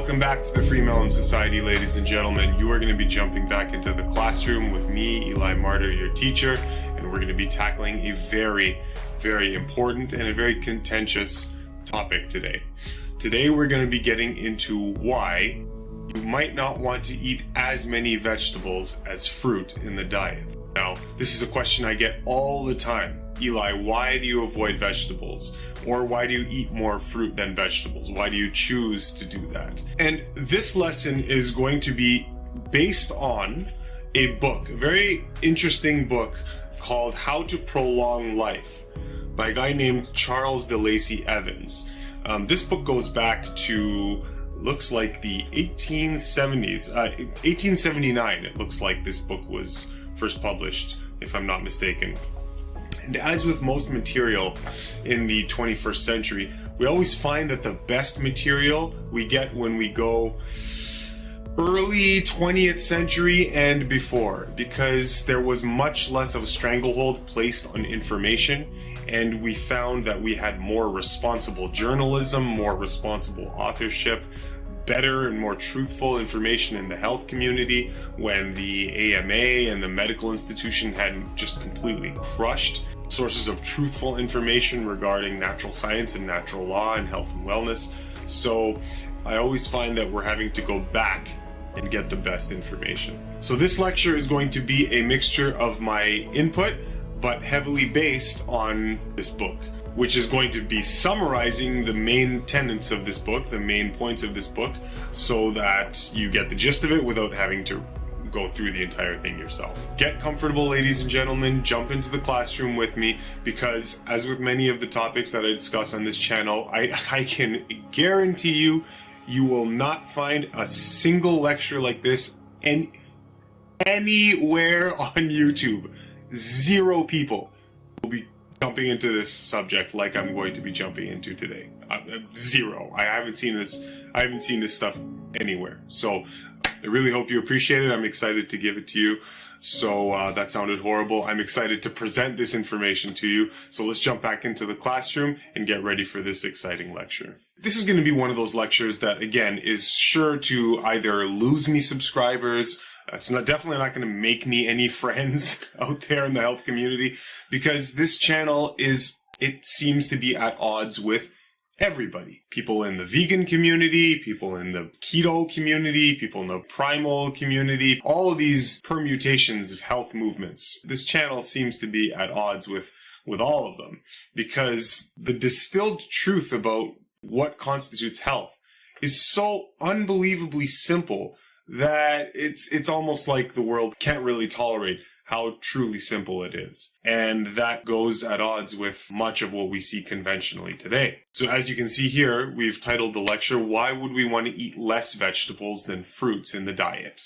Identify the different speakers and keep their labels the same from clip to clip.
Speaker 1: Welcome back to the FreeMelon Society, ladies and gentlemen. You are going to be jumping back into the classroom with me, Eli Martyr, your teacher, and we're going to be tackling a very, very important and a very contentious topic today. Today we're going to be getting into why you might not want to eat as many vegetables as fruit in the diet. Now, this is a question I get all the time. Eli, why do you avoid vegetables? Or why do you eat more fruit than vegetables? Why do you choose to do that? And this lesson is going to be based on a book, a very interesting book called How to Prolong Life by a guy named Charles de Lacy Evans. This book goes back to, looks like the 1870s, 1879 it looks like this book was first published, if I'm not mistaken. And as with most material in the 21st century, we always find that the best material we get when we go early 20th century and before, because there was much less of a stranglehold placed on information, and we found that we had more responsible journalism, more responsible authorship, better and more truthful information in the health community when the AMA and the medical institution had just completely crushed sources of truthful information regarding natural science and natural law and health and wellness. So I always find that we're having to go back and get the best information. So this lecture is going to be a mixture of my input, but heavily based on this book, which is going to be summarizing the main tenets of this book, the main points of this book, so that you get the gist of it without having to go through the entire thing yourself. Get comfortable, ladies and gentlemen, jump into the classroom with me, because as with many of the topics that I discuss on this channel, I can guarantee you, you will not find a single lecture like this anywhere on YouTube. Zero people will be jumping into this subject like I'm going to be jumping into today. Zero. I haven't seen this stuff anywhere. So I really hope you appreciate it. I'm excited to give it to you. So that sounded horrible. I'm excited to present this information to you. So let's jump back into the classroom and get ready for this exciting lecture. This is going to be one of those lectures that, again, is sure to either lose me subscribers. It's definitely not going to make me any friends out there in the health community, because this channel it seems to be at odds with everybody. People in the vegan community, people in the keto community, people in the primal community, all of these permutations of health movements. This channel seems to be at odds with all of them, because the distilled truth about what constitutes health is so unbelievably simple that it's almost like the world can't really tolerate how truly simple it is. And that goes at odds with much of what we see conventionally today. So as you can see here, we've titled the lecture, Why Would We Want to Eat Less Vegetables Than Fruits in the Diet?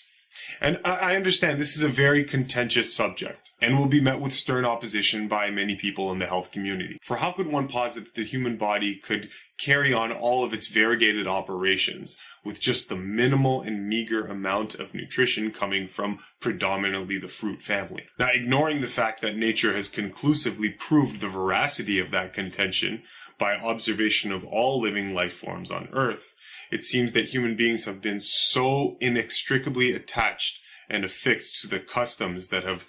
Speaker 1: And I understand this is a very contentious subject and will be met with stern opposition by many people in the health community. For how could one posit that the human body could carry on all of its variegated operations with just the minimal and meager amount of nutrition coming from predominantly the fruit family? Now, ignoring the fact that nature has conclusively proved the veracity of that contention by observation of all living life forms on Earth, it seems that human beings have been so inextricably attached and affixed to the customs that have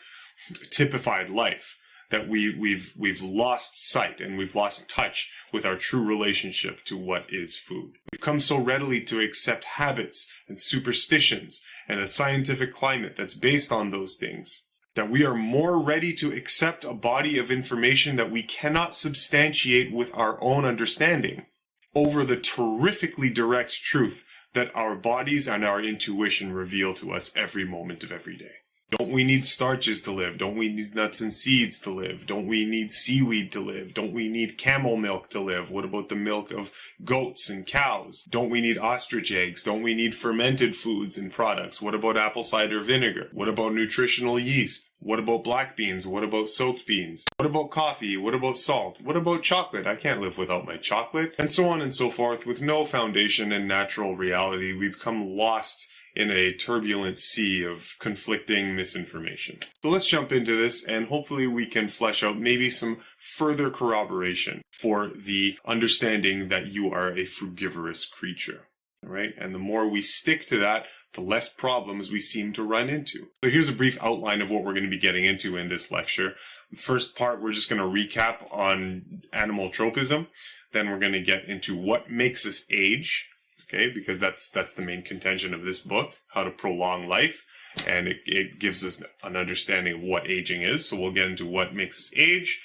Speaker 1: typified life that we've lost sight and we've lost touch with our true relationship to what is food. We've come so readily to accept habits and superstitions and a scientific climate that's based on those things, that we are more ready to accept a body of information that we cannot substantiate with our own understanding over the terrifically direct truth that our bodies and our intuition reveal to us every moment of every day. Don't we need starches to live? Don't we need nuts and seeds to live? Don't we need seaweed to live? Don't we need camel milk to live? What about the milk of goats and cows? Don't we need ostrich eggs? Don't we need fermented foods and products? What about apple cider vinegar? What about nutritional yeast? What about black beans? What about soaked beans? What about coffee? What about salt? What about chocolate? I can't live without my chocolate. And so on and so forth. With no foundation in natural reality, we become lost in a turbulent sea of conflicting misinformation. So let's jump into this, and hopefully we can flesh out maybe some further corroboration for the understanding that you are a frugivorous creature. right? And the more we stick to that, the less problems we seem to run into. So here's a brief outline of what we're going to be getting into in this lecture. The first part, we're just going to recap on animal tropism. Then we're going to get into what makes us age, okay? Because that's the main contention of this book, how to prolong life. And it gives us an understanding of what aging is. So we'll get into what makes us age.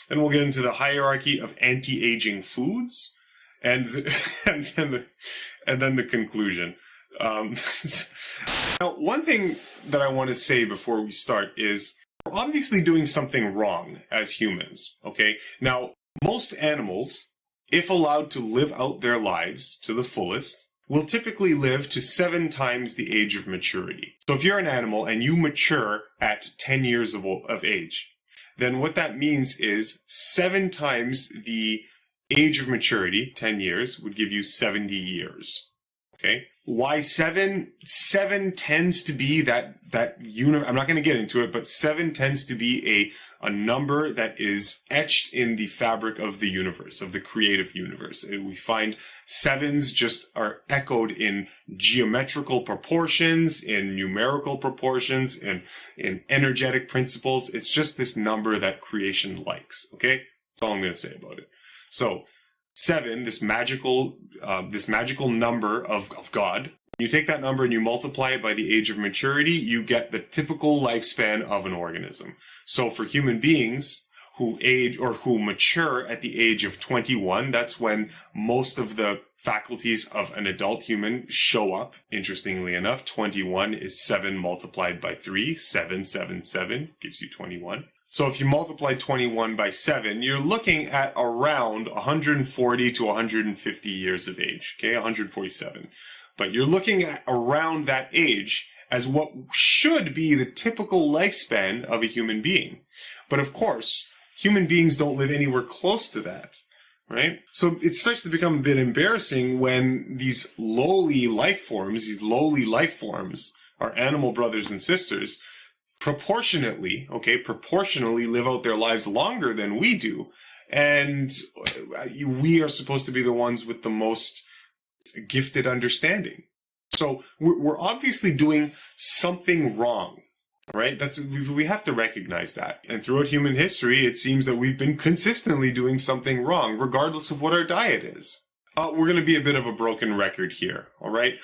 Speaker 1: Then we'll get into the hierarchy of anti-aging foods. And then the conclusion. Now, one thing that I want to say before we start is we're obviously doing something wrong as humans, okay? Now, most animals, if allowed to live out their lives to the fullest, will typically live to 7 times the age of maturity. So if you're an animal and you mature at 10 years of age, then what that means is 7 times the age of maturity, 10 years, would give you 70 years. Okay? Why 7? 7 tends to be I'm not going to get into it, but 7 tends to be a number that is etched in the fabric of the universe, of the creative universe. We find 7s just are echoed in geometrical proportions, in numerical proportions, in energetic principles. It's just this number that creation likes. Okay? That's all I'm going to say about it. So 7, this magical number of God, you take that number and you multiply it by the age of maturity, you get the typical lifespan of an organism. So for human beings who age or who mature at the age of 21, that's when most of the faculties of an adult human show up. Interestingly enough, 21 is 7 multiplied by 3, 777 gives you 21. So if you multiply 21 by 7, you're looking at around 140 to 150 years of age, okay, 147. But you're looking at around that age as what should be the typical lifespan of a human being. But of course, human beings don't live anywhere close to that, right? So it starts to become a bit embarrassing when these lowly life forms, our animal brothers and sisters, proportionately live out their lives longer than we do. And we are supposed to be the ones with the most gifted understanding. So we're obviously doing something wrong, right? We have to recognize that. And throughout human history, it seems that we've been consistently doing something wrong, regardless of what our diet is. We're going to be a bit of a broken record here, all right?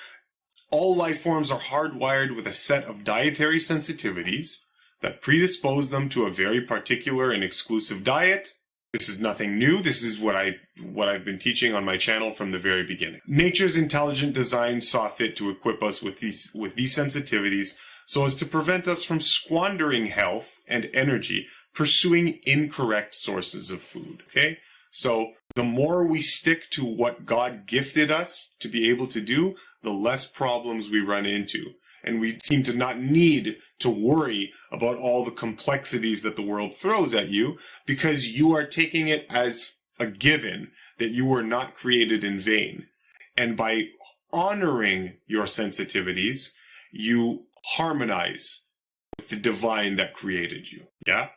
Speaker 1: All life forms are hardwired with a set of dietary sensitivities that predispose them to a very particular and exclusive diet. This is nothing new. This is what I've been teaching on my channel from the very beginning. Nature's intelligent design saw fit to equip us with these sensitivities so as to prevent us from squandering health and energy pursuing incorrect sources of food. Okay? So the more we stick to what God gifted us to be able to do, the less problems we run into. And we seem to not need to worry about all the complexities that the world throws at you because you are taking it as a given that you were not created in vain. And by honoring your sensitivities, you harmonize with the divine that created you. Yeah?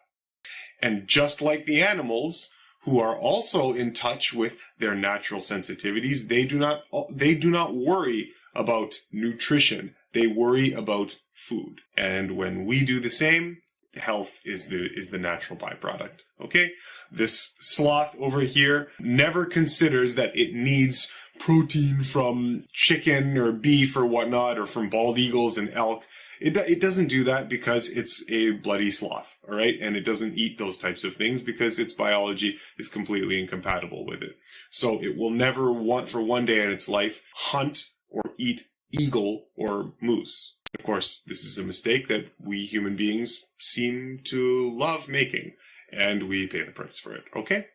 Speaker 1: And just like the animals, who are also in touch with their natural sensitivities, they do not worry about nutrition. They worry about food. And when we do the same, health is the natural byproduct. Okay? This sloth over here never considers that it needs protein from chicken or beef or whatnot, or from bald eagles and elk. It doesn't do that because it's a bloody sloth, all right? And it doesn't eat those types of things because its biology is completely incompatible with it. So it will never want for one day in its life hunt or eat eagle or moose. Of course, this is a mistake that we human beings seem to love making, and we pay the price for it, okay?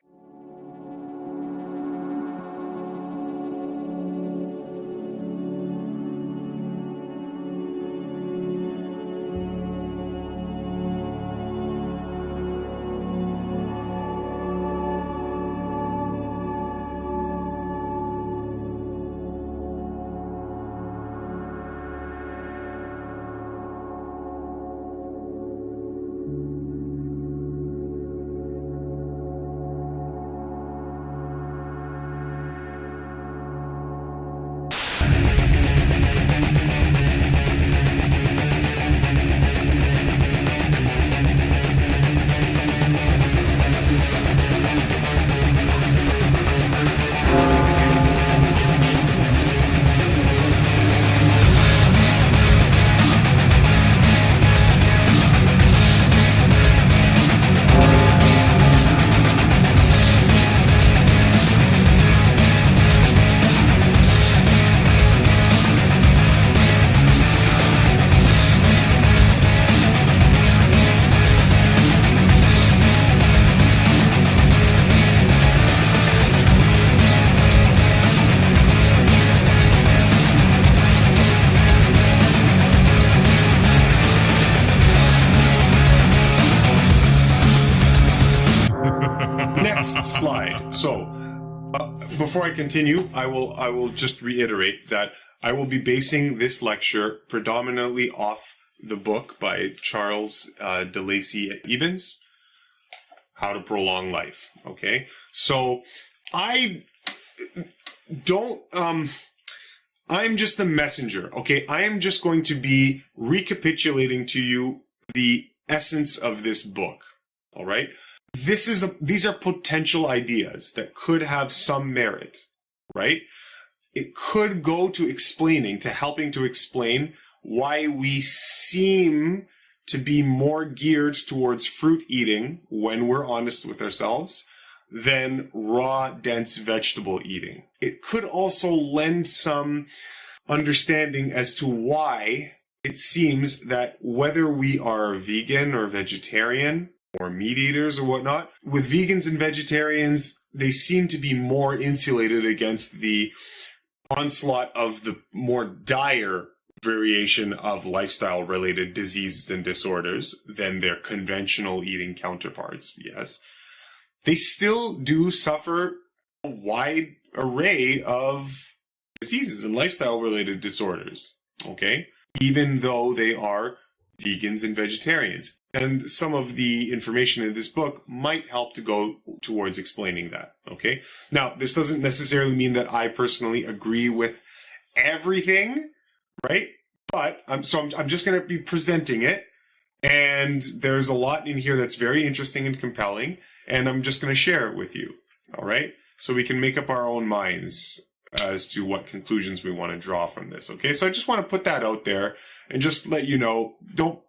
Speaker 1: next slide. So, before I continue, I will just reiterate that I will be basing this lecture predominantly off the book by Charles de Lacy-Ebens, How to Prolong Life. Okay, so I don't. I'm just the messenger. Okay, I am just going to be recapitulating to you the essence of this book. All right. These are potential ideas that could have some merit, right? It could go to explaining, to helping to explain why we seem to be more geared towards fruit eating when we're honest with ourselves than raw, dense vegetable eating. It could also lend some understanding as to why it seems that whether we are vegan or vegetarian, or meat eaters or whatnot, with vegans and vegetarians, they seem to be more insulated against the onslaught of the more dire variation of lifestyle-related diseases and disorders than their conventional eating counterparts, yes. They still do suffer a wide array of diseases and lifestyle-related disorders, okay? Even though they are vegans and vegetarians. And some of the information in this book might help to go towards explaining that, okay? Now, this doesn't necessarily mean that I personally agree with everything, right? But I'm just going to be presenting it, and there's a lot in here that's very interesting and compelling, and I'm just going to share it with you, all right? So we can make up our own minds as to what conclusions we want to draw from this, okay? So I just want to put that out there and just let you know, don't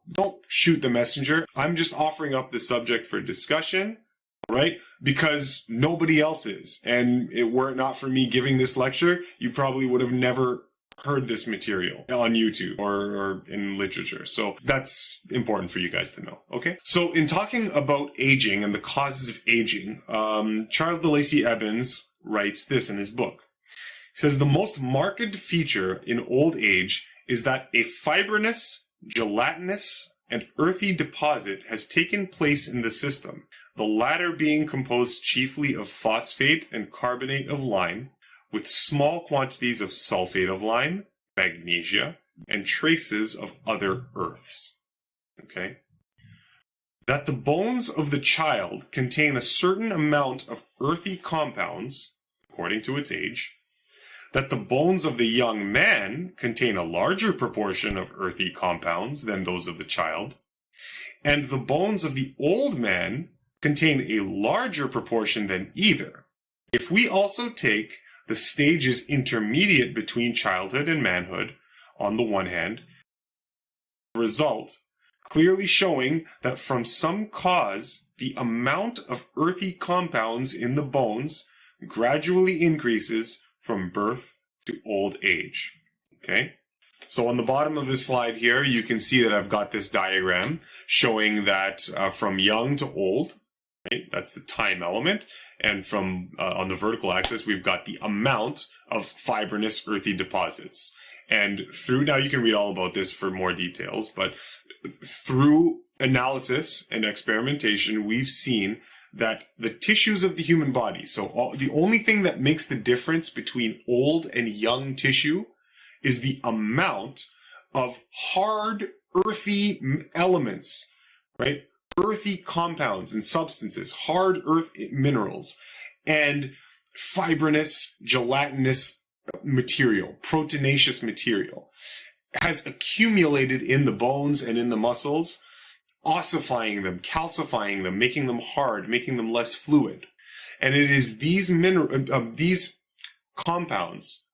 Speaker 1: shoot the messenger. I'm just offering up the subject for discussion, right? Because nobody else is. And were it not for me giving this lecture, you probably would have never heard this material on YouTube or in literature. So that's important for you guys to know, okay? So in talking about aging and the causes of aging, Charles de Lacy-Ebens writes this in his book. He says, the most marked feature in old age is that a fibrinous, gelatinous, and earthy deposit has taken place in the system, the latter being composed chiefly of phosphate and carbonate of lime, with small quantities of sulfate of lime, magnesia, and traces of other earths. Okay? That the bones of the child contain a certain amount of earthy compounds, according to its age, that the bones of the young man contain a larger proportion of earthy compounds than those of the child, and the bones of the old man contain a larger proportion than either. If we also take the stages intermediate between childhood and manhood, on the one hand, result clearly showing that from some cause the amount of earthy compounds in the bones gradually increases from birth to old age. Okay? So on the bottom of this slide here, you can see that I've got this diagram showing that from young to old, right? That's the time element. And from on the vertical axis, we've got the amount of fibrinous earthy deposits. And through, now you can read all about this for more details, but through analysis and experimentation, we've seen that the tissues of the human body, so the only thing that makes the difference between old and young tissue is the amount of hard, earthy elements, right? Earthy compounds and substances, hard earth minerals, and fibrinous, gelatinous material, proteinaceous material, has accumulated in the bones and in the muscles, ossifying them, calcifying them, making them hard, making them less fluid. And it is these these compounds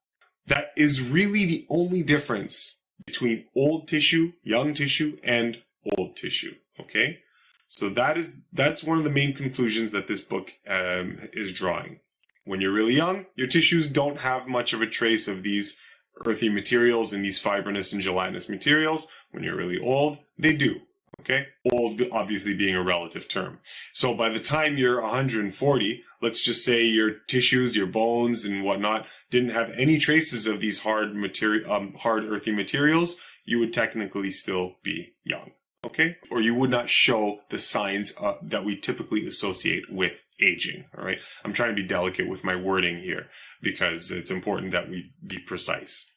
Speaker 1: that is really the only difference between old tissue, young tissue, and old tissue. Okay? So that's one of the main conclusions that this book is drawing. When you're really young, your tissues don't have much of a trace of these earthy materials and these fibrinous and gelatinous materials. When you're really old, they do. Okay? Old obviously being a relative term. So by the time you're 140, let's just say your tissues, your bones and whatnot didn't have any traces of these hard earthy materials, you would technically still be young. Okay? Or you would not show the signs that we typically associate with aging. All right? I'm trying to be delicate with my wording here because it's important that we be precise.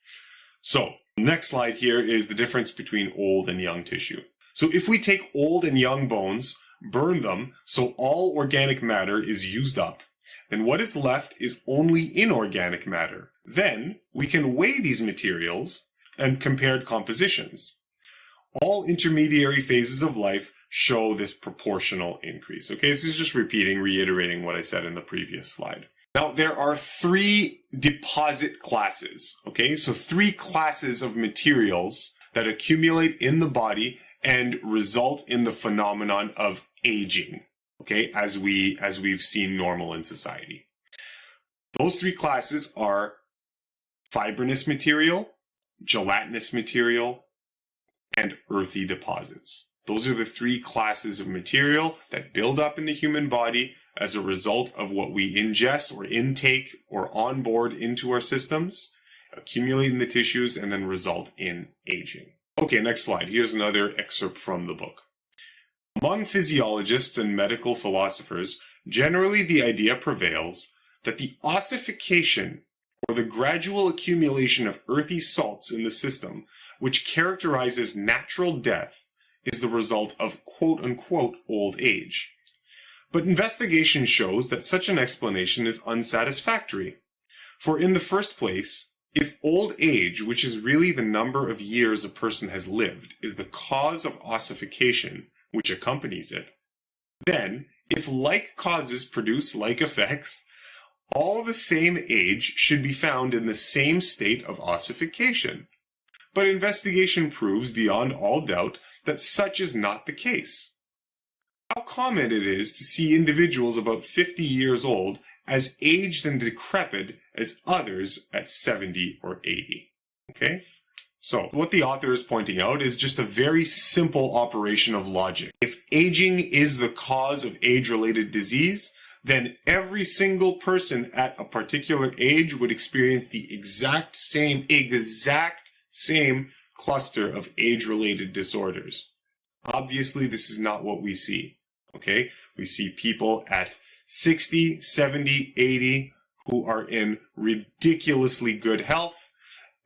Speaker 1: So, next slide here is the difference between old and young tissue. So if we take old and young bones, burn them so all organic matter is used up, then what is left is only inorganic matter. Then we can weigh these materials and compare compositions. All intermediary phases of life show this proportional increase. Okay, this is just reiterating what I said in the previous slide. Now, there are 3 deposit classes. Okay, so 3 classes of materials that accumulate in the body and result in the phenomenon of aging. Okay, as we've seen normal in society. Those 3 classes are fibrinous material, gelatinous material, and earthy deposits. Those are the 3 classes of material that build up in the human body as a result of what we ingest or intake or onboard into our systems, accumulate in the tissues, and then result in aging. Okay, next slide. Here's another excerpt from the book. Among physiologists and medical philosophers, generally the idea prevails that the ossification or the gradual accumulation of earthy salts in the system, which characterizes natural death, is the result of quote-unquote old age. But investigation shows that such an explanation is unsatisfactory. For in the first place, if old age, which is really the number of years a person has lived, is the cause of ossification, which accompanies it, then, if like causes produce like effects, all the same age should be found in the same state of ossification. But investigation proves beyond all doubt that such is not the case. How common it is to see individuals about 50 years old as aged and decrepit as others at 70 or 80. Okay? So, what the author is pointing out is just a very simple operation of logic. If aging is the cause of age-related disease, then every single person at a particular age would experience the exact same cluster of age-related disorders. Obviously, this is not what we see. Okay? We see people at 60, 70, 80 who are in ridiculously good health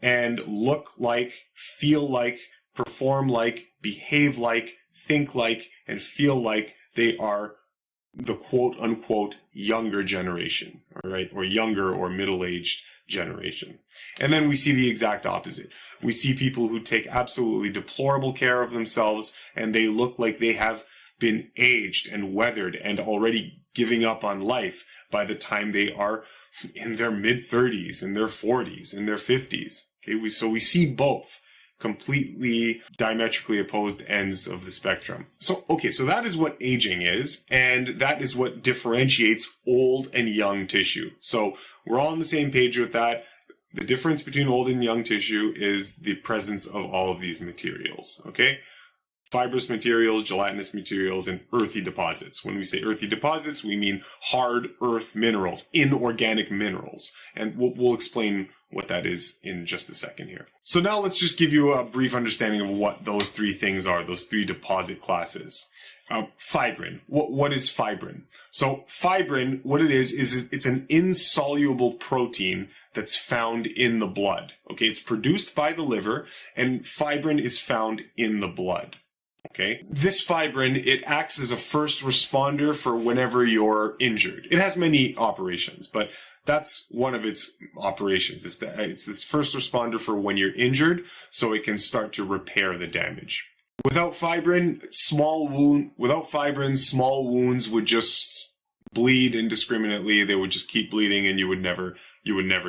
Speaker 1: and look like, feel like, perform like, behave like, think like, and feel like they are the quote-unquote younger generation, all right, or younger or middle-aged generation. And then we see the exact opposite. We see people who take absolutely deplorable care of themselves, and they look like they have been aged and weathered and already giving up on life by the time they are in their mid-30s, in their 40s, in their 50s. Okay, so we see both completely diametrically opposed ends of the spectrum. So that is what aging is, and that is what differentiates old and young tissue. So we're all on the same page with that. The difference between old and young tissue is the presence of all of these materials, okay? Fibrous materials, gelatinous materials, and earthy deposits. When we say earthy deposits, we mean hard earth minerals, inorganic minerals. And we'll explain what that is in just a second here. So now let's just give you a brief understanding of what those 3 things are, those 3 deposit classes. Fibrin. What is fibrin? So fibrin, what it is it's an insoluble protein that's found in the blood. Okay, it's produced by the liver, and fibrin is found in the blood. Okay, this fibrin, it acts as a first responder for whenever you're injured. It has many operations, but that's one of its operations. It's this first responder for when you're injured, so it can start to repair the damage. Without fibrin, small wounds would just bleed indiscriminately. They would just keep bleeding, and you would never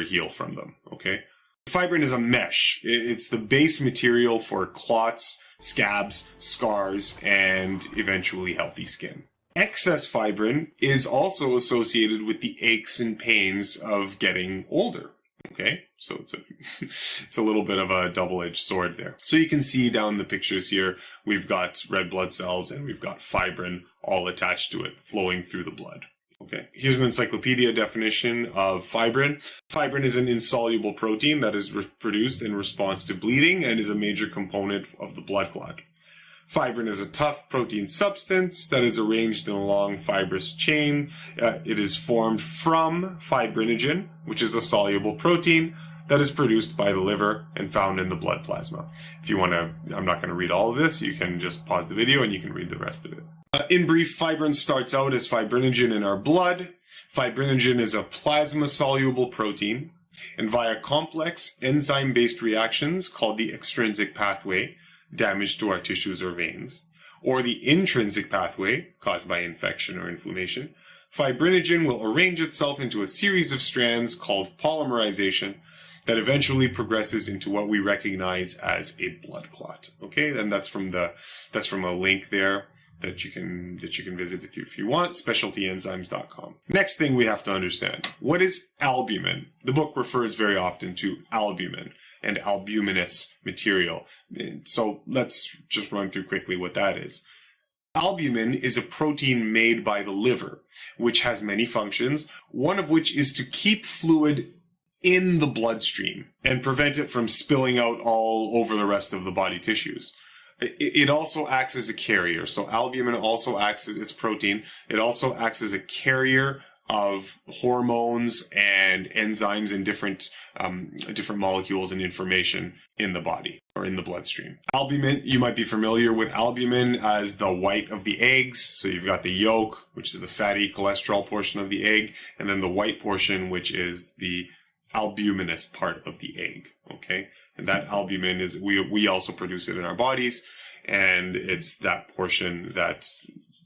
Speaker 1: heal from them. Okay, fibrin is a mesh. It's the base material for clots, scabs, scars, and eventually healthy skin. Excess fibrin is also associated with the aches and pains of getting older. Okay, so it's a little bit of a double-edged sword there. So you can see down the pictures here, we've got red blood cells and we've got fibrin all attached to it, flowing through the blood. Okay, here's an encyclopedia definition of fibrin. Fibrin is an insoluble protein that is produced in response to bleeding and is a major component of the blood clot. Fibrin is a tough protein substance that is arranged in a long fibrous chain. It is formed from fibrinogen, which is a soluble protein that is produced by the liver and found in the blood plasma. If you want to, I'm not going to read all of this. You can just pause the video and you can read the rest of it. In brief, fibrin starts out as fibrinogen in our blood. Fibrinogen is a plasma-soluble protein, and via complex enzyme-based reactions called the extrinsic pathway, damage to our tissues or veins, or the intrinsic pathway, caused by infection or inflammation, fibrinogen will arrange itself into a series of strands called polymerization that eventually progresses into what we recognize as a blood clot. Okay, and that's from a link there that you can visit if you want, specialtyenzymes.com. Next thing we have to understand, what is albumin? The book refers very often to albumin and albuminous material. So let's just run through quickly what that is. Albumin is a protein made by the liver, which has many functions, one of which is to keep fluid in the bloodstream and prevent it from spilling out all over the rest of the body tissues. It also acts as a carrier. So albumin also acts as, it's protein, it also acts as a carrier of hormones and enzymes and different molecules and information in the body or in the bloodstream. Albumin, you might be familiar with albumin as the white of the eggs. So you've got the yolk, which is the fatty cholesterol portion of the egg, and then the white portion, which is the albuminous part of the egg. Okay, and that albumin is, we also produce it in our bodies, and it's that portion that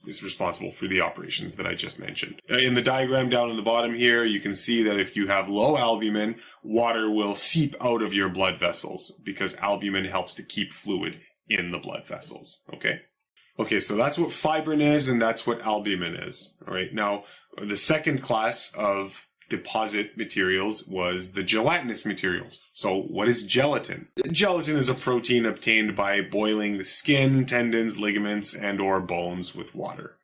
Speaker 1: is responsible for the operations that I just mentioned. In the diagram down in the bottom here, you can see that if you have low albumin, water will seep out of your blood vessels because albumin helps to keep fluid in the blood vessels. Okay, so that's what fibrin is, and that's what albumin is. All right, now the second class of deposit materials was the gelatinous materials. So what is gelatin? Gelatin is a protein obtained by boiling the skin, tendons, ligaments, and or bones with water.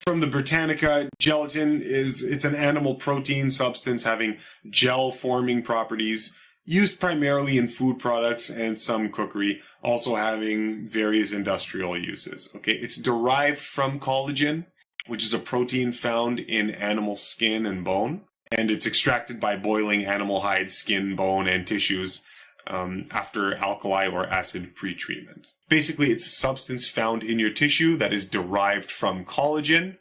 Speaker 1: From the Britannica, gelatin it's an animal protein substance having gel-forming properties, used primarily in food products and some cookery, also having various industrial uses. Okay, it's derived from collagen, which is a protein found in animal skin and bone. And it's extracted by boiling animal hides, skin, bone, and tissues after alkali or acid pretreatment. Basically, it's a substance found in your tissue that is derived from collagen,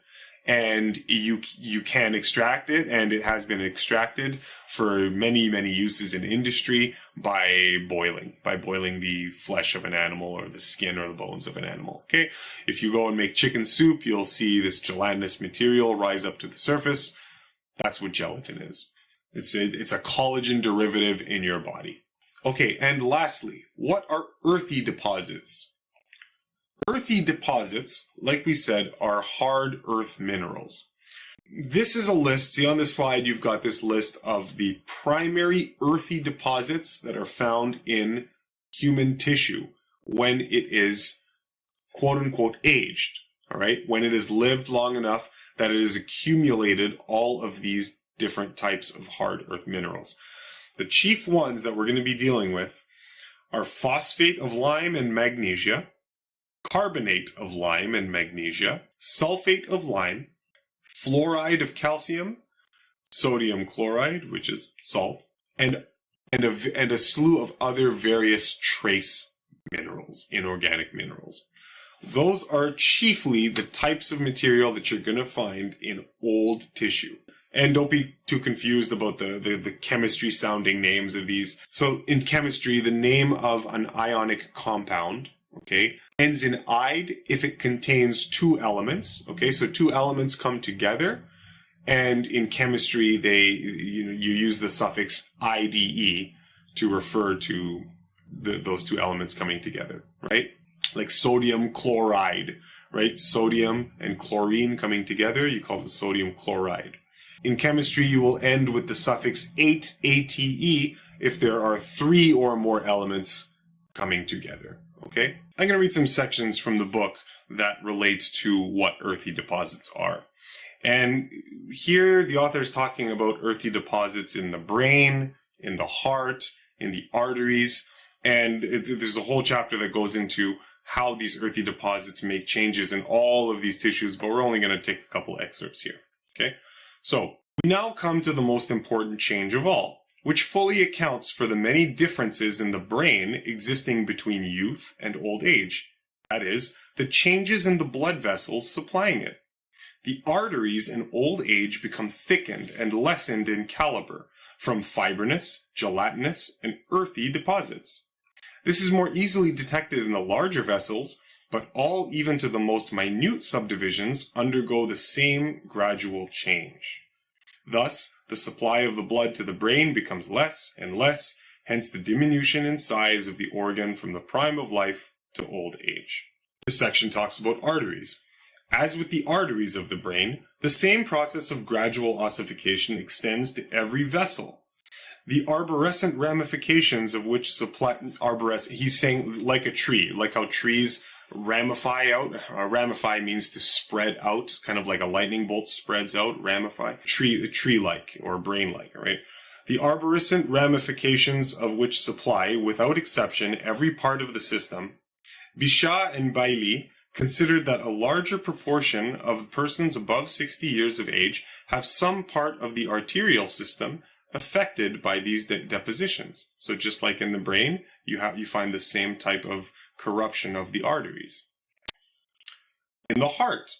Speaker 1: and you can extract it, and it has been extracted for many, many uses in industry by boiling the flesh of an animal or the skin or the bones of an animal. Okay, if you go and make chicken soup, you'll see this gelatinous material rise up to the surface. That's what gelatin is. It's a collagen derivative in your body. Okay, and lastly, what are earthy deposits? Earthy deposits, like we said, are hard earth minerals. This is a list. See on this slide, you've got this list of the primary earthy deposits that are found in human tissue when it is quote unquote aged. All right, when it has lived long enough that it has accumulated all of these different types of hard earth minerals. The chief ones that we're going to be dealing with are phosphate of lime and magnesia, carbonate of lime and magnesia, sulfate of lime, fluoride of calcium, sodium chloride, which is salt, and a slew of other various trace minerals, inorganic minerals. Those are chiefly the types of material that you're going to find in old tissue. And don't be too confused about the chemistry sounding names of these. So in chemistry, the name of an ionic compound, okay, ends in "ide" if it contains two elements. Okay, so two elements come together, and in chemistry, you use the suffix "ide" to refer to those two elements coming together, right? Like sodium chloride, right? Sodium and chlorine coming together, you call them sodium chloride. In chemistry, you will end with the suffix "ate," ate, if there are three or more elements coming together, okay? I'm going to read some sections from the book that relates to what earthy deposits are. And here the author is talking about earthy deposits in the brain, in the heart, in the arteries, and there's a whole chapter that goes into how these earthy deposits make changes in all of these tissues, but we're only going to take a couple excerpts here. Okay, so we now come to the most important change of all, which fully accounts for the many differences in the brain existing between youth and old age. That is, the changes in the blood vessels supplying it. The arteries in old age become thickened and lessened in caliber from fibrinous, gelatinous, and earthy deposits. This is more easily detected in the larger vessels, but all, even to the most minute subdivisions, undergo the same gradual change. Thus, the supply of the blood to the brain becomes less and less, hence the diminution in size of the organ from the prime of life to old age. This section talks about arteries. As with the arteries of the brain, the same process of gradual ossification extends to every vessel. The arborescent ramifications of which supply he's saying like a tree, like how trees ramify out. Ramify means to spread out, kind of like a lightning bolt spreads out, ramify. Tree-like or brain-like, right? The arborescent ramifications of which supply, without exception, every part of the system. Bichat and Bailly considered that a larger proportion of persons above 60 years of age have some part of the arterial system affected by these depositions. So just like in the brain, you find the same type of corruption of the arteries. In the heart,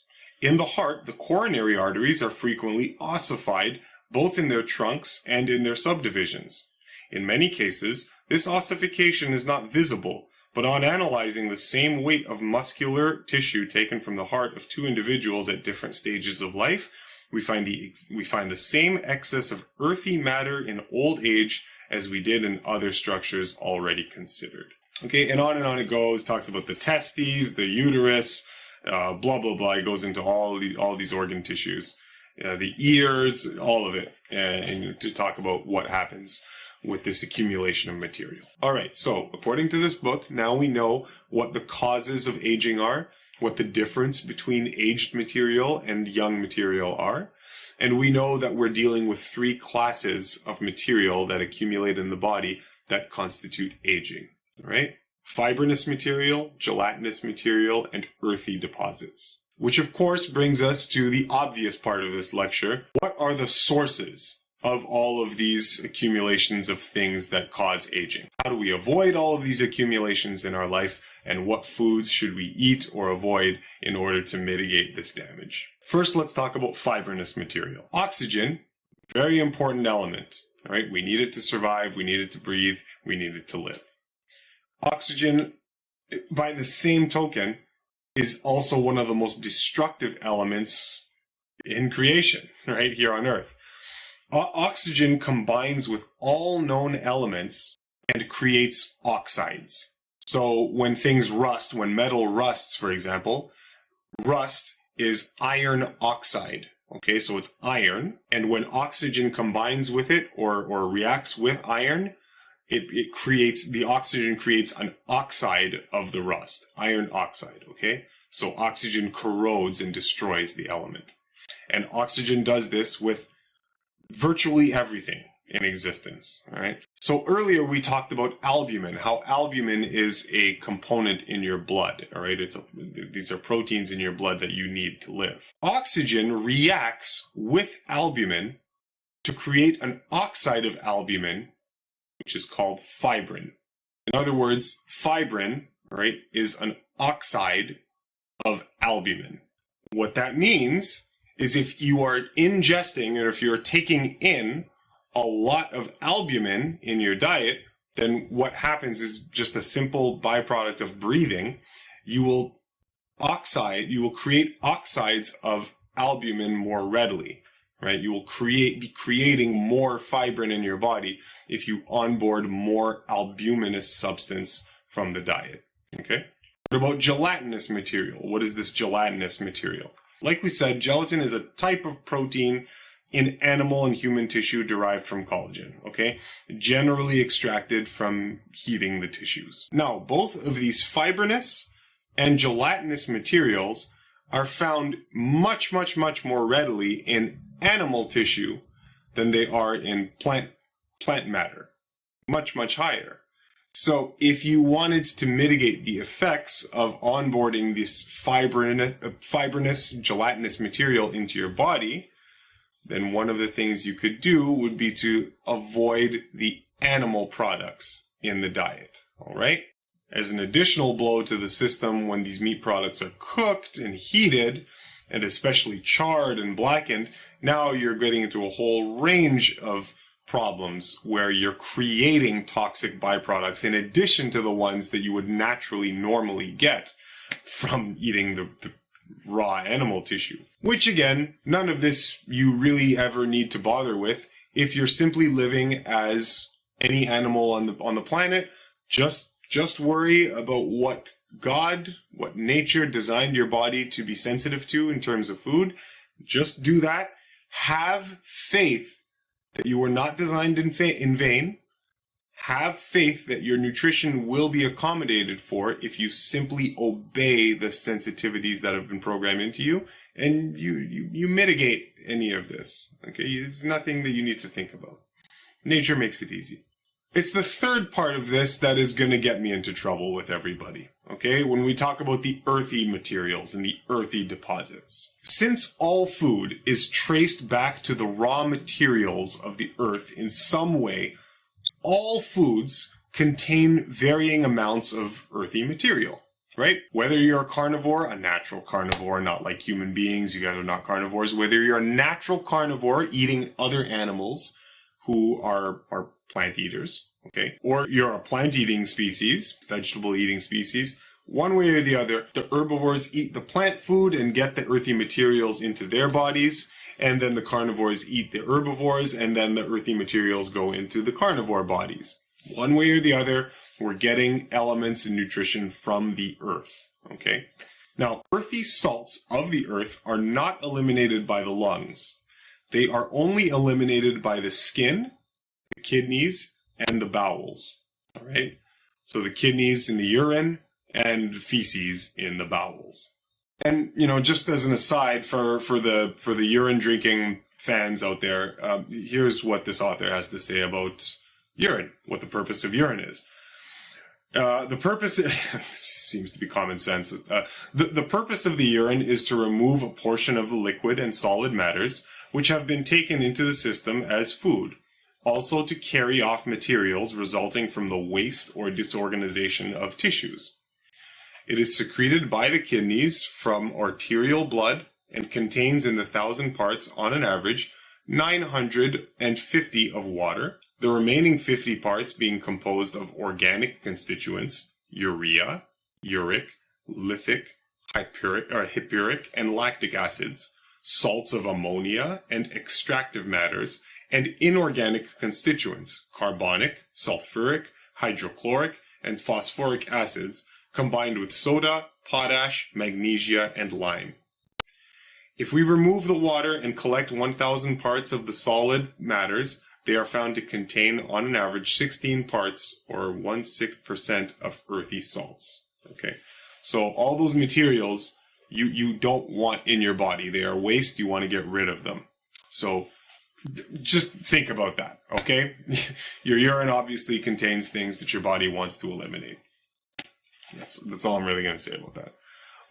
Speaker 1: the coronary arteries are frequently ossified, both in their trunks and in their subdivisions. In many cases, this ossification is not visible, but on analyzing the same weight of muscular tissue taken from the heart of two individuals at different stages of life, we find the same excess of earthy matter in old age as we did in other structures already considered. Okay, and on it goes, talks about the testes, the uterus, blah, blah, blah. It goes into all these organ tissues, the ears, all of it, and to talk about what happens with this accumulation of material. All right, so according to this book, now we know what the causes of aging are, what the difference between aged material and young material are, and we know that we're dealing with three classes of material that accumulate in the body that constitute aging. All right? Fibrinous material, gelatinous material, and earthy deposits. Which of course brings us to the obvious part of this lecture. What are the sources of all of these accumulations of things that cause aging? How do we avoid all of these accumulations in our life, and what foods should we eat or avoid in order to mitigate this damage? First, let's talk about fibrinous material. Oxygen, very important element. All right? We need it to survive, we need it to breathe, we need it to live. Oxygen, by the same token, is also one of the most destructive elements in creation, right, here on Earth. Oxygen combines with all known elements and creates oxides. So when things rust, when metal rusts, for example, rust is iron oxide. Okay, so it's iron, and when oxygen combines with it or reacts with iron, the oxygen creates an oxide of the rust, iron oxide, okay? So oxygen corrodes and destroys the element. And oxygen does this with virtually everything in existence, all right? So earlier we talked about albumin, how albumin is a component in your blood, all right? These are proteins in your blood that you need to live. Oxygen reacts with albumin to create an oxide of albumin, which is called fibrin. In other words, fibrin, right, is an oxide of albumin. What that means is if you are ingesting or if you're taking in a lot of albumin in your diet, then what happens is just a simple byproduct of breathing. You will create oxides of albumin more readily. Right, you will be creating more fibrin in your body if you onboard more albuminous substance from the diet. Okay? What about gelatinous material? What is this gelatinous material? Like we said, gelatin is a type of protein in animal and human tissue derived from collagen. Okay? Generally extracted from heating the tissues. Now, both of these fibrinous and gelatinous materials are found much, much, much more readily in animal tissue than they are in plant matter. Much, much higher. So if you wanted to mitigate the effects of onboarding this fibrinous, gelatinous material into your body, then one of the things you could do would be to avoid the animal products in the diet. All right? As an additional blow to the system, when these meat products are cooked and heated, and especially charred and blackened, now you're getting into a whole range of problems where you're creating toxic byproducts in addition to the ones that you would naturally normally get from eating the raw animal tissue. Which again, none of this you really ever need to bother with. If you're simply living as any animal on the planet, just worry about what nature designed your body to be sensitive to in terms of food. Just do that. Have faith that you were not designed in vain. Have faith that your nutrition will be accommodated for if you simply obey the sensitivities that have been programmed into you, and you mitigate any of this. Okay, there's nothing that you need to think about. Nature makes it easy. It's the third part of this that is going to get me into trouble with everybody. Okay, when we talk about the earthy materials and the earthy deposits. Since all food is traced back to the raw materials of the earth in some way, all foods contain varying amounts of earthy material, right? Whether you're a carnivore, a natural carnivore, not like human beings, you guys are not carnivores, whether you're a natural carnivore eating other animals who are plant eaters, okay? Or you're a plant-eating species, vegetable-eating species, one way or the other, the herbivores eat the plant food and get the earthy materials into their bodies, and then the carnivores eat the herbivores, and then the earthy materials go into the carnivore bodies. One way or the other, we're getting elements and nutrition from the earth, okay? Now, earthy salts of the earth are not eliminated by the lungs. They are only eliminated by the skin, the kidneys, and the bowels, all right? So the kidneys in the urine, and feces in the bowels. And, just as an aside for the urine drinking fans out there, here's what this author has to say about urine, what the purpose of urine is. The purpose seems to be common sense. The purpose of the urine is to remove a portion of the liquid and solid matters which have been taken into the system as food. Also to carry off materials resulting from the waste or disorganization of tissues. It is secreted by the kidneys from arterial blood and contains in the 1,000 parts, on an average, 950 of water, the remaining 50 parts being composed of organic constituents, urea, uric, lithic, hippuric, and lactic acids, salts of ammonia and extractive matters, and inorganic constituents, carbonic, sulfuric, hydrochloric, and phosphoric acids, combined with soda, potash, magnesia, and lime. If we remove the water and collect 1,000 parts of the solid matters, they are found to contain, on an average, 16 parts, or 1/6% of earthy salts. Okay, so all those materials you don't want in your body. They are waste. You want to get rid of them. So just think about that, okay? Your urine obviously contains things that your body wants to eliminate. That's all I'm really going to say about that.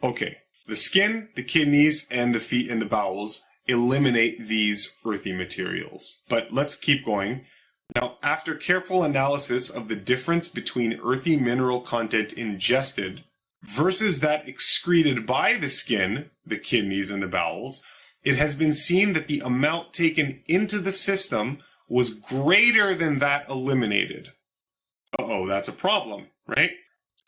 Speaker 1: Okay, the skin, the kidneys, and the feet and the bowels eliminate these earthy materials. But let's keep going. Now, after careful analysis of the difference between earthy mineral content ingested versus that excreted by the skin, the kidneys, and the bowels, it has been seen that the amount taken into the system was greater than that eliminated. Uh-oh, that's a problem, right?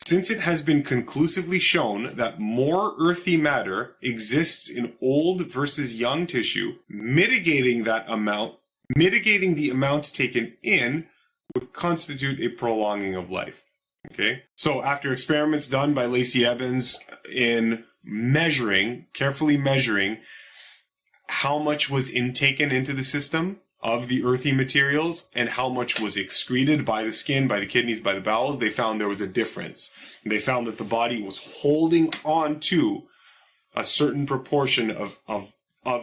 Speaker 1: Since it has been conclusively shown that more earthy matter exists in old versus young tissue, mitigating the amount taken in would constitute a prolonging of life. Okay? So after experiments done by Lacey Evans in carefully measuring how much was taken into the system of the earthy materials and how much was excreted by the skin, by the kidneys, by the bowels, they found there was a difference. And they found that the body was holding on to a certain proportion of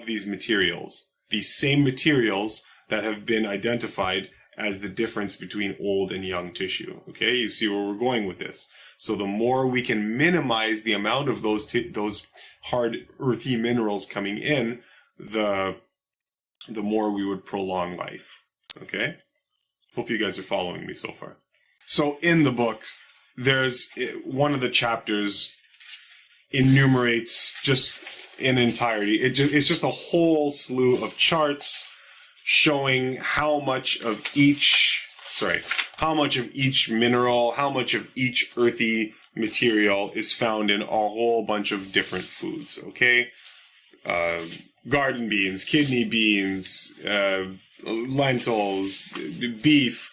Speaker 1: these materials, these same materials that have been identified as the difference between old and young tissue. Okay, you see where we're going with this. So the more we can minimize the amount of those hard earthy minerals coming in, the more we would prolong life. Okay? Hope you guys are following me so far. So in the book, there's one of the chapters enumerates just in entirety. It's just a whole slew of charts showing how much of each mineral, how much of each earthy material is found in a whole bunch of different foods. Okay? Garden beans, kidney beans, lentils, beef,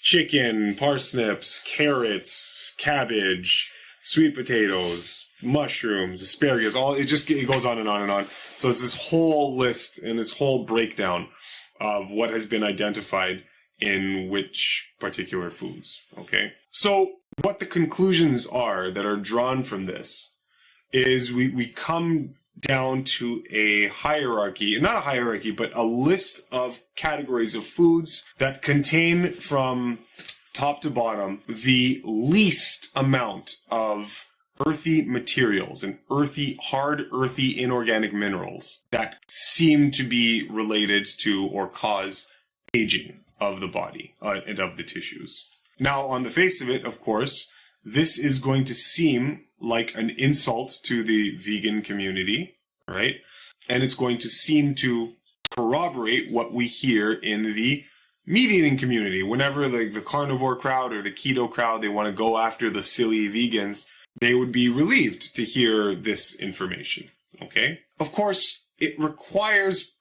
Speaker 1: chicken, parsnips, carrots, cabbage, sweet potatoes, mushrooms, asparagus, it goes on and on and on. So it's this whole list and this whole breakdown of what has been identified in which particular foods. Okay? So what the conclusions are that are drawn from this is we come down to a hierarchy, not a hierarchy, but a list of categories of foods that contain from top to bottom the least amount of earthy materials and hard earthy inorganic minerals that seem to be related to or cause aging of the body and of the tissues. Now, on the face of it, of course, this is going to seem like an insult to the vegan community, right? And it's going to seem to corroborate what we hear in the meat-eating community. Whenever the carnivore crowd or the keto crowd, they want to go after the silly vegans, they would be relieved to hear this information, okay? Of course, it requires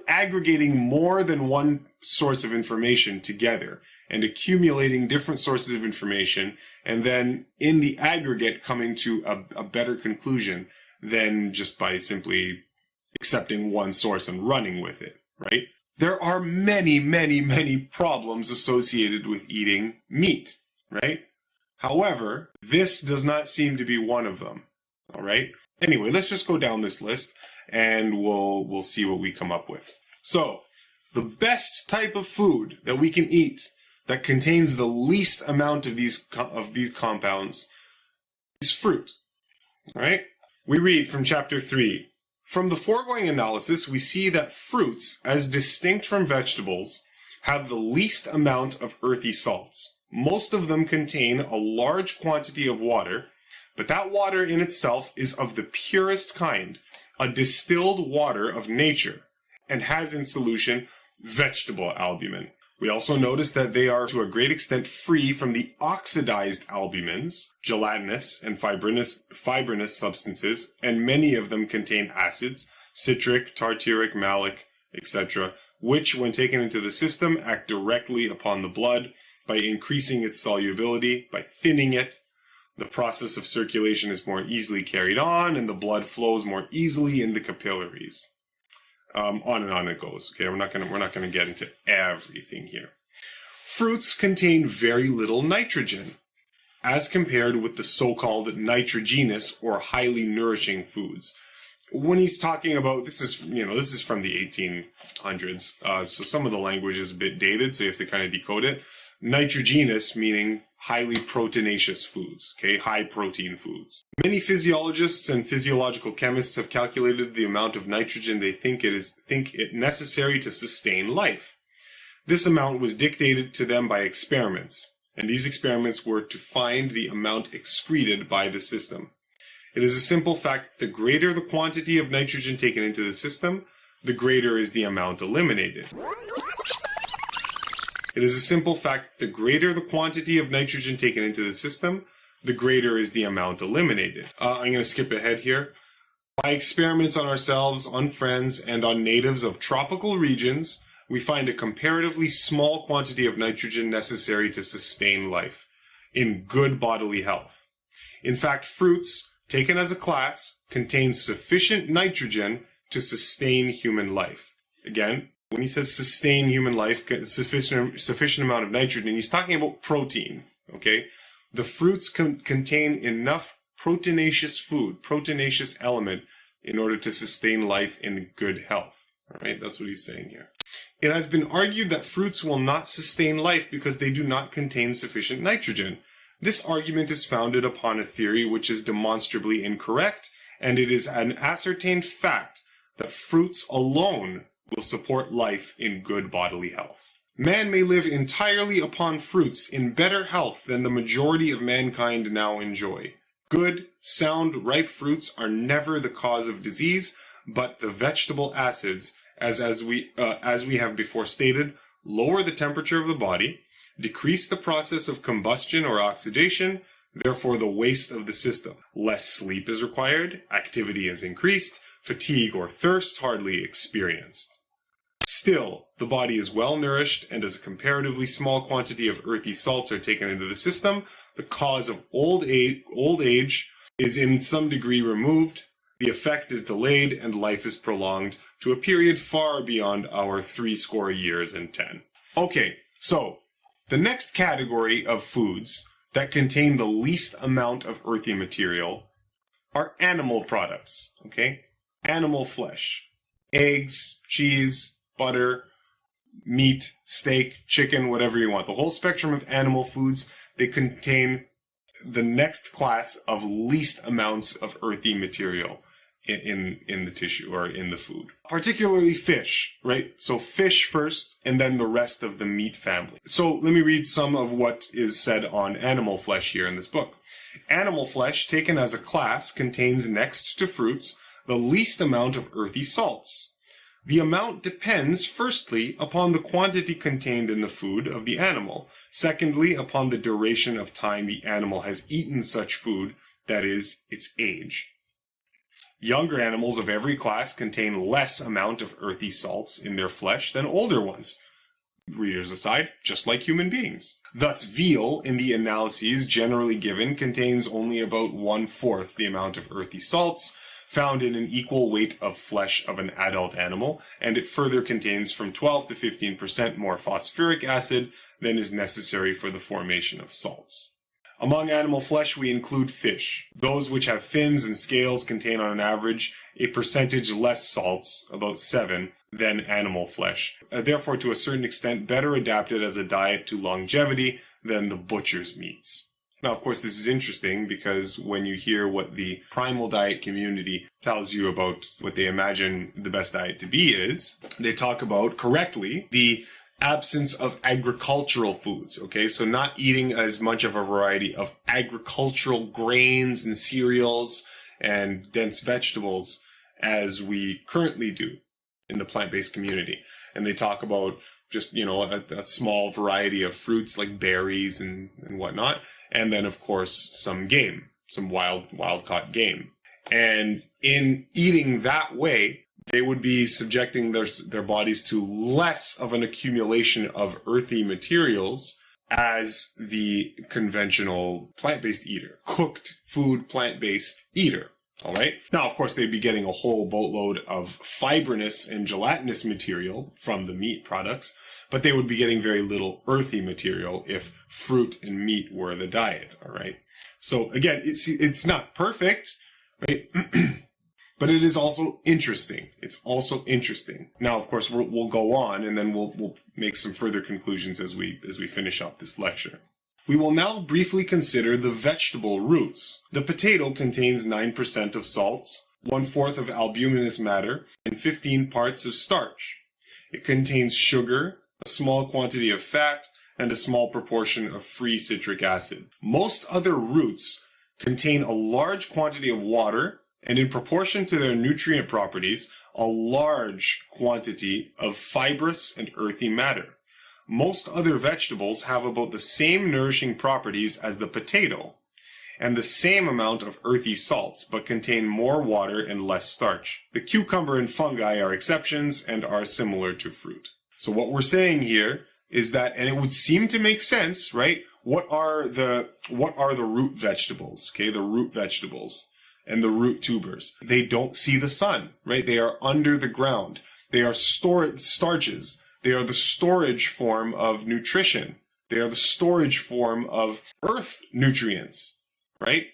Speaker 1: aggregating more than one source of information together and accumulating different sources of information, and then in the aggregate coming to a better conclusion than just by simply accepting one source and running with it, right? There are many, many, many problems associated with eating meat, right? However, this does not seem to be one of them, all right? Anyway, let's just go down this list and we'll see what we come up with. So, the best type of food that we can eat that contains the least amount of these compounds is fruit. All right? We read from chapter 3. From the foregoing analysis, we see that fruits, as distinct from vegetables, have the least amount of earthy salts. Most of them contain a large quantity of water, but that water in itself is of the purest kind, a distilled water of nature, and has in solution vegetable albumin. We also notice that they are to a great extent free from the oxidized albumins, gelatinous and fibrinous substances, and many of them contain acids, citric, tartaric, malic, etc., which, when taken into the system, act directly upon the blood by increasing its solubility, by thinning it. The process of circulation is more easily carried on, and the blood flows more easily in the capillaries. On and on it goes. Okay, we're not gonna get into everything here. Fruits contain very little nitrogen, as compared with the so-called nitrogenous or highly nourishing foods. When he's talking about this is from the 1800s, so some of the language is a bit dated, so you have to kind of decode it. Nitrogenous meaning highly proteinaceous foods, okay, high protein foods. Many physiologists and physiological chemists have calculated the amount of nitrogen they think it necessary to sustain life. This amount was dictated to them by experiments, and these experiments were to find the amount excreted by the system. It is a simple fact that the greater the quantity of nitrogen taken into the system, the greater is the amount eliminated. It is a simple fact that the greater the quantity of nitrogen taken into the system, the greater is the amount eliminated. I'm going to skip ahead here. By experiments on ourselves, on friends, and on natives of tropical regions, we find a comparatively small quantity of nitrogen necessary to sustain life in good bodily health. In fact, fruits, taken as a class, contain sufficient nitrogen to sustain human life. Again, when he says sustain human life, sufficient amount of nitrogen, he's talking about protein, okay? The fruits contain enough proteinaceous element in order to sustain life in good health, all right? That's what he's saying here. It has been argued that fruits will not sustain life because they do not contain sufficient nitrogen. This argument is founded upon a theory which is demonstrably incorrect, and it is an ascertained fact that fruits alone will support life in good bodily health. Man may live entirely upon fruits in better health than the majority of mankind now enjoy. Good, sound, ripe fruits are never the cause of disease, but the vegetable acids, as we have before stated, lower the temperature of the body, decrease the process of combustion or oxidation, therefore the waste of the system. Less sleep is required, activity is increased, fatigue or thirst hardly experienced. Still, the body is well nourished, and as a comparatively small quantity of earthy salts are taken into the system, the cause of old age is in some degree removed, the effect is delayed, and life is prolonged to a period far beyond our 70 years and 10. Okay, so the next category of foods that contain the least amount of earthy material are animal products, okay? Animal flesh, eggs, cheese, butter, meat, steak, chicken, whatever you want. The whole spectrum of animal foods, they contain the next class of least amounts of earthy material in the tissue or in the food. Particularly fish, right? So fish first and then the rest of the meat family. So let me read some of what is said on animal flesh here in this book. Animal flesh, taken as a class, contains next to fruits the least amount of earthy salts. The amount depends, firstly, upon the quantity contained in the food of the animal, secondly, upon the duration of time the animal has eaten such food, that is, its age. Younger animals of every class contain less amount of earthy salts in their flesh than older ones. Readers aside, just like human beings. Thus, veal, in the analyses generally given, contains only about 1/4 the amount of earthy salts found in an equal weight of flesh of an adult animal, and it further contains from 12 to 15% more phosphoric acid than is necessary for the formation of salts. Among animal flesh, we include fish. Those which have fins and scales contain on an average a percentage less salts, about 7, than animal flesh, therefore to a certain extent better adapted as a diet to longevity than the butcher's meats. Now, of course, this is interesting because when you hear what the primal diet community tells you about what they imagine the best diet to be is, they talk about, correctly, the absence of agricultural foods, okay? So not eating as much of a variety of agricultural grains and cereals and dense vegetables as we currently do in the plant-based community. And they talk about just, a small variety of fruits like berries and whatnot. And then, of course, some game, some wild-caught game. And in eating that way, they would be subjecting their bodies to less of an accumulation of earthy materials as the conventional plant-based eater, cooked food plant-based eater. All right. Now, of course, they'd be getting a whole boatload of fibrinous and gelatinous material from the meat products, but they would be getting very little earthy material if fruit and meat were the diet. All right. So again, it's not perfect, right? But it is also interesting. It's also interesting. Now, of course, we'll go on and then we'll make some further conclusions as we finish up this lecture. We will now briefly consider the vegetable roots. The potato contains 9% of salts, 1/4 of albuminous matter, and 15 parts of starch. It contains sugar, a small quantity of fat, and a small proportion of free citric acid. Most other roots contain a large quantity of water, and in proportion to their nutrient properties, a large quantity of fibrous and earthy matter. Most other vegetables have about the same nourishing properties as the potato, and the same amount of earthy salts, but contain more water and less starch. The cucumber and fungi are exceptions and are similar to fruit. So what we're saying here is that, and it would seem to make sense, right? What are the root vegetables? Okay, the root vegetables and the root tubers. They don't see the sun, right? They are under the ground. They are starches. They are the storage form of nutrition. They are the storage form of earth nutrients, right?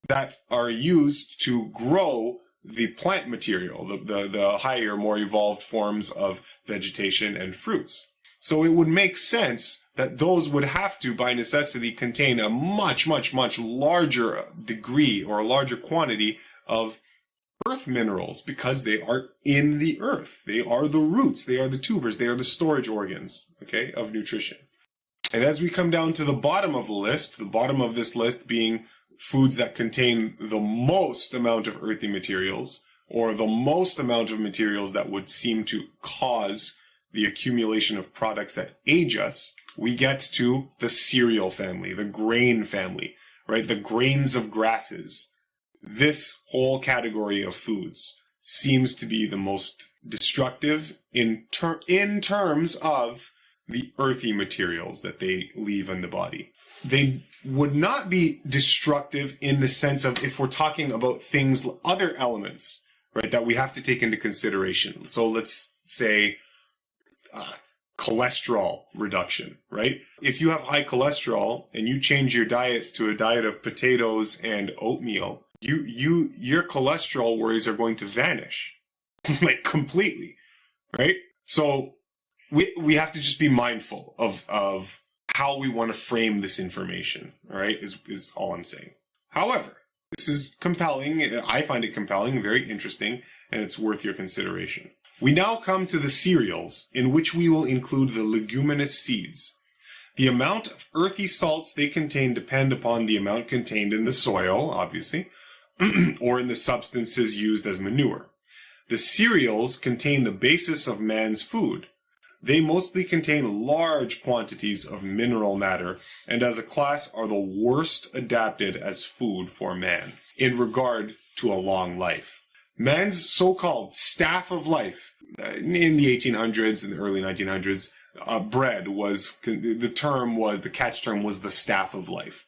Speaker 1: That are used to grow the plant material, the higher, more evolved forms of vegetation and fruits. So it would make sense that those would have to, by necessity, contain a much, much, much larger degree or a larger quantity of earth minerals, because they are in the earth. They are the roots, they are the tubers, they are the storage organs, okay, of nutrition. And as we come down to the bottom of the list, the bottom of this list being foods that contain the most amount of earthy materials, or the most amount of materials that would seem to cause the accumulation of products that age us, we get to the cereal family, the grain family, right? The grains of grasses. This whole category of foods seems to be the most destructive in terms of the earthy materials that they leave in the body. They would not be destructive in the sense of, if we're talking about things, other elements, right, that we have to take into consideration. So let's say cholesterol reduction, right? If you have high cholesterol and you change your diet to a diet of potatoes and oatmeal, your cholesterol worries are going to vanish, like completely, right? So we have to just be mindful of how we want to frame this information, all right, is all I'm saying. However, this is compelling. I find it compelling, very interesting, and it's worth your consideration. We now come to the cereals, in which we will include the leguminous seeds. The amount of earthy salts they contain depend upon the amount contained in the soil, obviously, or in the substances used as manure. The cereals contain the basis of man's food. They mostly contain large quantities of mineral matter, and as a class are the worst adapted as food for man, in regard to a long life. Man's so-called staff of life, in the 1800s and the early 1900s, bread was, the catch term was the staff of life.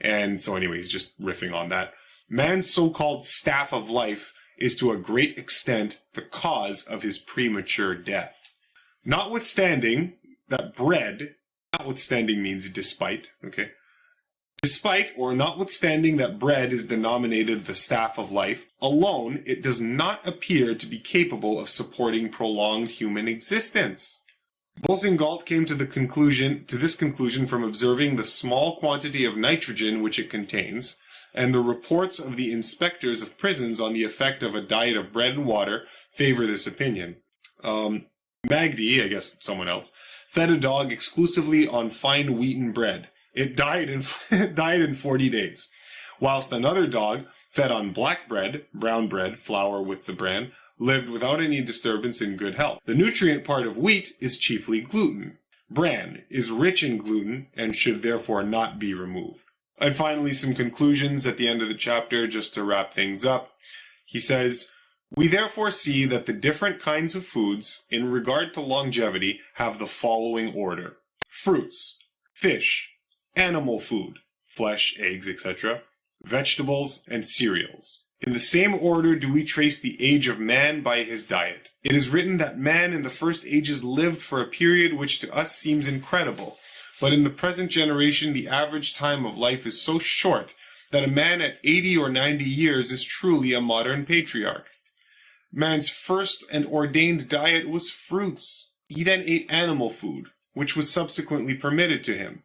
Speaker 1: And so anyways, just riffing on that. Man's so-called staff of life is to a great extent the cause of his premature death. Notwithstanding that bread, notwithstanding means despite, okay? Despite or notwithstanding that bread is denominated the staff of life, alone it does not appear to be capable of supporting prolonged human existence. Boussingault came to this conclusion from observing the small quantity of nitrogen which it contains, and the reports of the inspectors of prisons on the effect of a diet of bread and water favor this opinion. Magdy, I guess someone else, fed a dog exclusively on fine wheaten bread. It died in 40 days, whilst another dog, fed on black bread, brown bread, flour with the bran, lived without any disturbance in good health. The nutrient part of wheat is chiefly gluten. Bran is rich in gluten and should therefore not be removed. And finally, some conclusions at the end of the chapter, just to wrap things up. He says, we therefore see that the different kinds of foods, in regard to longevity, have the following order. Fruits, fish, animal food, flesh, eggs, etc., vegetables, and cereals. In the same order do we trace the age of man by his diet. It is written that man in the first ages lived for a period which to us seems incredible, but in the present generation the average time of life is so short that a man at 80 or 90 years is truly a modern patriarch. Man's first and ordained diet was fruits. He then ate animal food, which was subsequently permitted to him.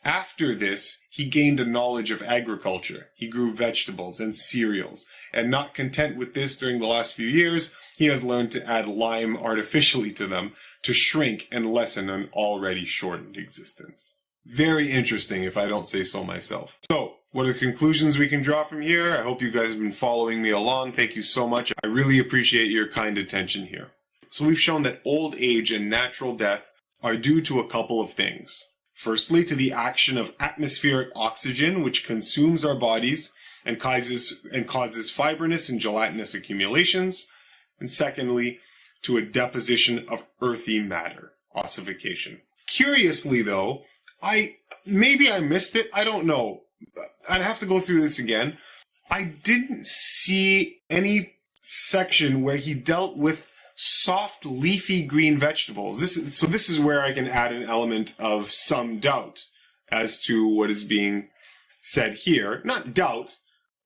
Speaker 1: After this, he gained a knowledge of agriculture. He grew vegetables and cereals, and not content with this during the last few years, he has learned to add lime artificially to them to shrink and lessen an already shortened existence. Very interesting, if I don't say so myself. So, what are the conclusions we can draw from here? I hope you guys have been following me along. Thank you so much. I really appreciate your kind attention here. So we've shown that old age and natural death are due to a couple of things. Firstly, to the action of atmospheric oxygen, which consumes our bodies and causes fibrinous and gelatinous accumulations. And secondly, to a deposition of earthy matter, ossification. Curiously, though, maybe I missed it. I don't know. I'd have to go through this again. I didn't see any section where he dealt with soft, leafy green vegetables. This is where I can add an element of some doubt as to what is being said here. Not doubt,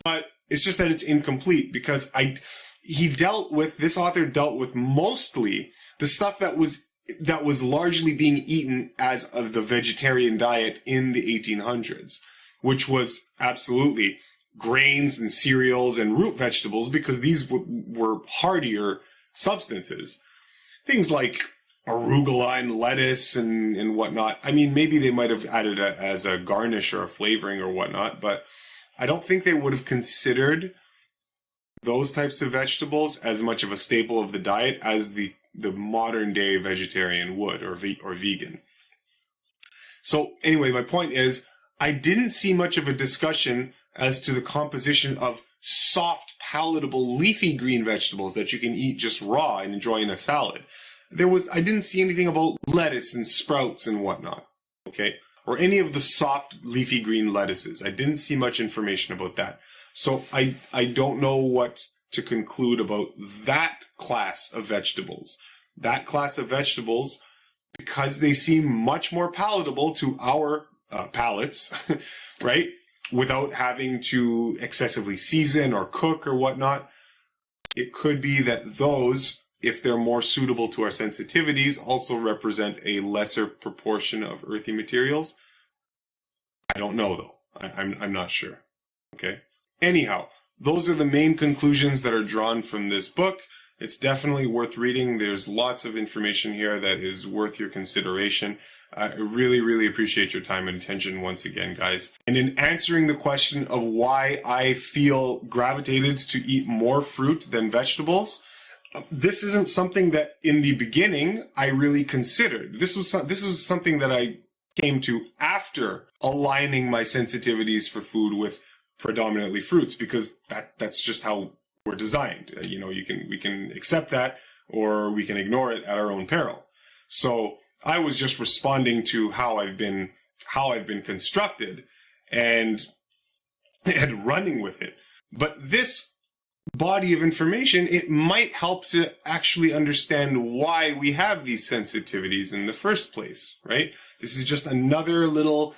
Speaker 1: but it's just that it's incomplete, because this author dealt with mostly the stuff that was largely being eaten as of the vegetarian diet in the 1800s, which was absolutely grains and cereals and root vegetables, because these were hardier substances. Things like arugula and lettuce and whatnot. I mean, maybe they might have added it as a garnish or a flavoring or whatnot, but I don't think they would have considered those types of vegetables as much of a staple of the diet as the modern day vegetarian would, or vegan. So anyway, my point is, I didn't see much of a discussion as to the composition of soft, palatable, leafy green vegetables that you can eat just raw and enjoy in a salad. I didn't see anything about lettuce and sprouts and whatnot, okay? Or any of the soft, leafy green lettuces. I didn't see much information about that. So I don't know what to conclude about that class of vegetables. That class of vegetables, because they seem much more palatable to our palates, right? Without having to excessively season or cook or whatnot. It could be that those, if they're more suitable to our sensitivities, also represent a lesser proportion of earthy materials. I don't know though. I'm not sure. Okay. Anyhow, those are the main conclusions that are drawn from this book. It's definitely worth reading. There's lots of information here that is worth your consideration. I really, really appreciate your time and attention once again, guys. And in answering the question of why I feel gravitated to eat more fruit than vegetables, this isn't something that in the beginning I really considered. This was something that I came to after aligning my sensitivities for food with predominantly fruits, because that's just how we're designed. You know, we can accept that, or we can ignore it at our own peril. So I was just responding to how I've been constructed and running with it. But this body of information, it might help to actually understand why we have these sensitivities in the first place, right? This is just another little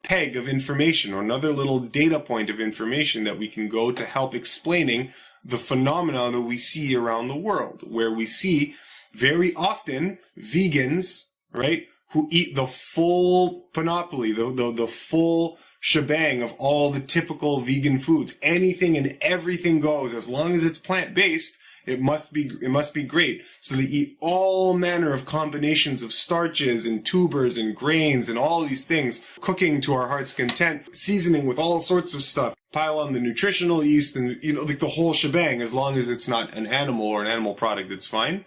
Speaker 1: peg of information, or another little data point of information that we can go to help explaining the phenomena that we see around the world, where we see very often vegans, right, who eat the full panoply, the full shebang of all the typical vegan foods. Anything and everything goes. As long as it's plant-based, it must be great. So they eat all manner of combinations of starches and tubers and grains and all these things, cooking to our heart's content, seasoning with all sorts of stuff, pile on the nutritional yeast and, you know, like the whole shebang. As long as it's not an animal or an animal product, it's fine.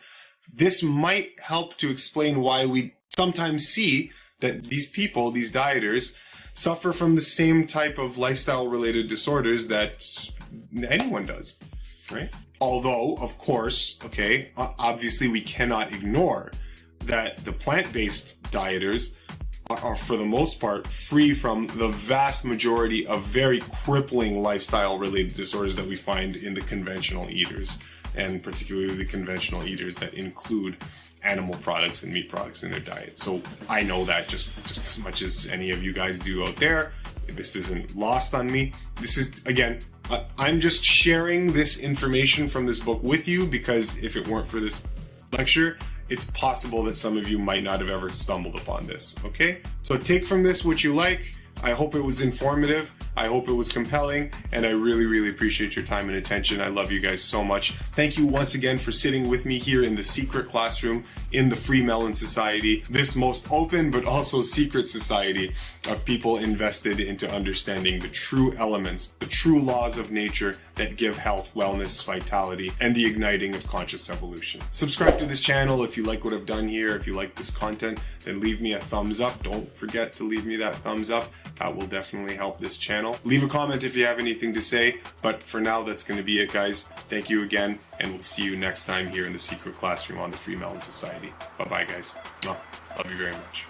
Speaker 1: This might help to explain why we sometimes see that these people, these dieters, suffer from the same type of lifestyle-related disorders that anyone does, right? Although, of course, okay, obviously we cannot ignore that the plant-based dieters are for the most part free from the vast majority of very crippling lifestyle-related disorders that we find in the conventional eaters, and particularly the conventional eaters that include animal products and meat products in their diet. So I know that just as much as any of you guys do out there. This isn't lost on me. This is, again, I'm just sharing this information from this book with you, because if it weren't for this lecture, it's possible that some of you might not have ever stumbled upon this, okay? So take from this what you like. I hope it was informative. I hope it was compelling, and I really, really appreciate your time and attention. I love you guys so much. Thank you once again for sitting with me here in the secret classroom in the FreeMelon Society, this most open but also secret society of people invested into understanding the true elements, the true laws of nature that give health, wellness, vitality, and the igniting of conscious evolution. Subscribe to this channel if you like what I've done here. If you like this content, then leave me a thumbs up. Don't forget to leave me that thumbs up. That will definitely help this channel. Leave a comment if you have anything to say, but for now, that's going to be it, guys. Thank you again, and we'll see you next time here in the secret classroom on the FreeMelon Society. Bye-bye, guys. Love you very much.